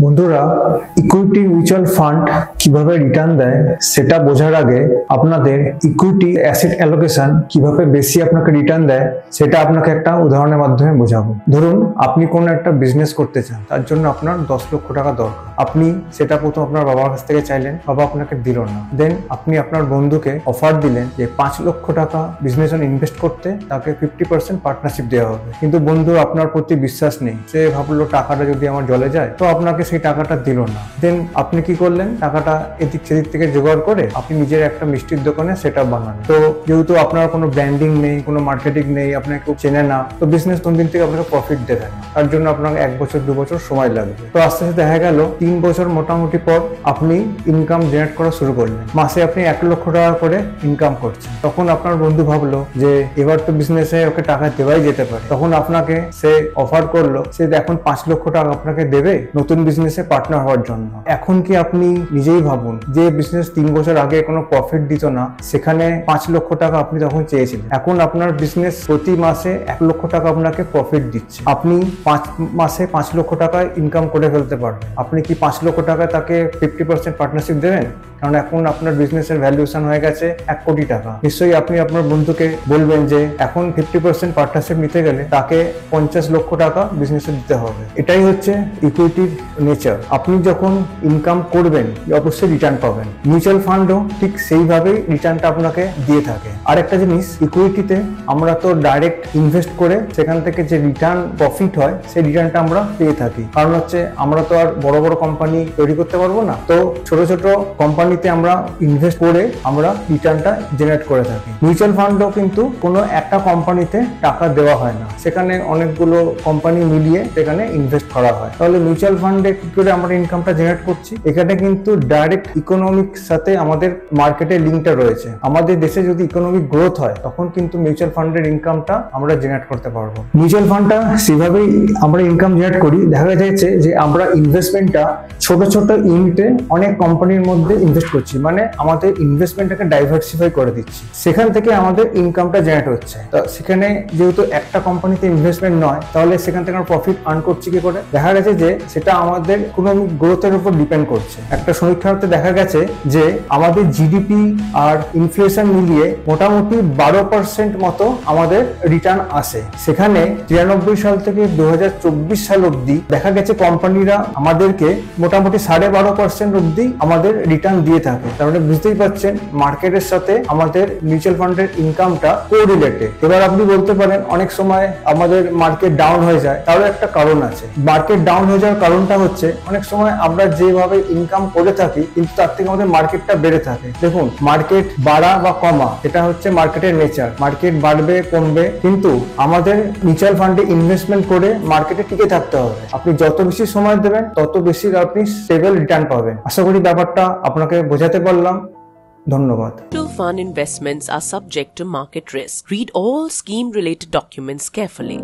বন্ধুরা, equity mutual fund কিভাবে return দেয় সেটা বোঝার আগে আপনাদের ইকুইটি অ্যাসেট অ্যালোকেশন কিভাবে বেশি আপনাকে রিটার্ন দেয় সেটা আপনাকে একটা উদাহরণের মাধ্যমে বোঝাবো। ধরুন আপনি কোনো একটা বিজনেস করতে চান, তার জন্য আপনার 10 লক্ষ টাকা দরকার। আপনি সেটা প্রথম আপনার বাবার কাছ থেকে চাইলেন, বাবা আপনাকে দিল না। দেন আপনি আপনার বন্ধুকে অফার দিলেন যে 5 লক্ষ টাকা বিজনেসে ইনভেস্ট করতে, তাকে 50% পার্টনারশিপ দেওয়া হবে। কিন্তু বন্ধু আপনার প্রতি বিশ্বাস নেই, সে ভাবলো টাকাটা যদি আমার জলে যায়, তো আপনাকে সেই টাকাটা দিল না। দেন আপনি কি করলেন, টাকাটা এদিক সেদিক থেকে জোগাড় করে আপনি নিজের একটা মিষ্টির দোকানে সেটা বানান। তো যেহেতু আপনার কোনো ব্র্যান্ডিং নেই, কোনো মার্কেটিং নেই, আপনাকে কেউ চেনে না, তো বিজনেস কোন দিন থেকে আপনাকে প্রফিট দেবে না। তার জন্য আপনাকে 1 বছর 2 বছর সময় লাগবে। তো আস্তে আস্তে দেখা গেল 3 বছর মোটামুটি পর আপনি ইনকাম জেনারেট করা শুরু করলেন। মাসে আপনি 1 লক্ষ টাকা করে ইনকাম করছেন। তখন আপনার বন্ধু ভাবলো যে এবার তো বিজনেসে ওকে টাকা দেওয়াই যেতে পারে। তখন আপনাকে সে অফার করলো, সে এখন 5 লক্ষ টাকা আপনাকে দেবে নতুন বিজনেসে পার্টনার হওয়ার জন্য। এখন কি আপনি নিজেই ভাবুন, যে বিজনেস 3 বছর আগে কোনো প্রফিট দিত না, সেখানে 5 লক্ষ টাকা আপনি তখন চেয়েছিলেন। এখন আপনার বিজনেস প্রতি মাসে 1 লক্ষ টাকা আপনাকে প্রফিট দিচ্ছে। আপনি 5 মাসে 5 লক্ষ টাকা ইনকাম করে ফেলতে পারবেন। আপনি কি 5 লক্ষ টাকা তাকে 50% পার্টনারশিপ দেবেন? কারণ এখন আপনার বিজনেসের ভ্যালুয়েশন হয়ে গেছে 1 কোটি টাকা। নিশ্চয়ই আপনি আপনার বন্ধুকে বলবেন যে এখন 50% পার্টনারশিপ নিতে গেলে তাকে 50 লক্ষ টাকা বিজনেসে দিতে হবে। এটাই হচ্ছে ইকুইটির নেচার। আপনি যখন ইনকাম করবেন অবশ্যই রিটার্ন পাবেন। মিউচুয়াল ফান্ডও ঠিক সেইভাবেই রিটার্নটা আপনাকে দিয়ে থাকে। আর একটা জিনিস, ইকুইটিতে আমরা তো ডাইরেক্ট ইনভেস্ট করে সেখান থেকে যে রিটার্ন প্রফিট হয় সেই রিটার্নটা আমরা পেয়ে থাকি। কারণ হচ্ছে আমরা তো আর বড় বড় কোম্পানি তৈরি করতে পারবো না, তো ছোট ছোট কোম্পানিতে আমরা ইনভেস্ট করে আমরা রিটার্নটা জেনারেট করে থাকি। মিউচুয়াল ফান্ডও কিন্তু কোনো একটা কোম্পানিতে টাকা দেওয়া হয় না, সেখানে অনেকগুলো কোম্পানি মিলিয়ে সেখানে ইনভেস্ট করা হয়। তাহলে মিউচুয়াল ফান্ডে কি করে আমরা ইনকামটা জেনারেট করছি? এখানে কিন্তু ডাইরেক্ট ইকোনমিক সাথে আমাদের মার্কেটের লিঙ্কটা রয়েছে। আমাদের দেশে যদি ইকোনমিক গ্রোথ হয়, তখন কিন্তু মিউচুয়াল ফান্ডের ইনকামটা আমরা জেনারেট করতে পারবো। মিউচুয়াল ফান্ডটা সেভাবেই আমরা ইনকাম জেনারেট করি। দেখা যাচ্ছে যে আমরা ইনভেস্টমেন্টটা ছোট ছোট ইউনিটে অনেক কোম্পানির মধ্যে ইনভেস্ট করছি, মানে আমাদের ইনভেস্টমেন্টটাকে ডাইভার্সিফাই করে দিচ্ছি। সেখান থেকে আমাদের ইনকামটা জেনারেট হচ্ছে। তো সেখানে যেহেতু একটা কোম্পানিতে ইনভেস্টমেন্ট নয়, তাহলে সেখান থেকে আমরা প্রফিট আর্ন করছি কি করে? দেখা গেছে যে সেটা আমাদের ইকোনমিক গ্রোথের উপর ডিপেন্ড করছে। একটা সমীক্ষাতে দেখা গেছে যে আমাদের জিডিপি আর ইনফ্লেশন মিলিয়ে মোটামুটি 12% মতো আমাদের রিটার্ন আসে। সেখানে 93 সাল থেকে 2024 সাল অব্দি দেখা গেছে কোম্পানিরা আমাদেরকে মোটামুটি 12.5% অব্দি আমাদের রিটার্ন দিয়ে থাকে। তার মানে বুঝতেই পারছেন মার্কেটের সাথে আমাদের মিউচুয়াল ফান্ডের ইনকামটা কোরিলেটেড। এবার আপনি বলতে পারেন অনেক সময় আমাদের মার্কেট ডাউন হয়ে যায়, তারও একটা কারণ আছে। মার্কেট ডাউন হয়ে যাওয়ার কারণটা হচ্ছে অনেক সময় আমরা যেভাবে ইনকাম করে থাকি, কিন্তু তার থেকে আমাদের মার্কেটটা বেড়ে থাকে। দেখুন, মার্কেট বাড়া বা কমা এটা হচ্ছে মার্কেটের নেচার। মার্কেট বাড়বে কমবে, কিন্তু আমাদের মিউচুয়াল ফান্ডে ইনভেস্টমেন্ট করে মার্কেটে টিকে থাকতে হবে। আপনি যত বেশি সময় দেবেন তত বেশি আপনি স্টেবল রিটার্ন পাবেন। আশা করি ব্যাপারটা আপনাকে বোঝাতে পারলাম। ধন্যবাদ। Mutual fund investments are subject to market risk. Read all scheme related documents carefully.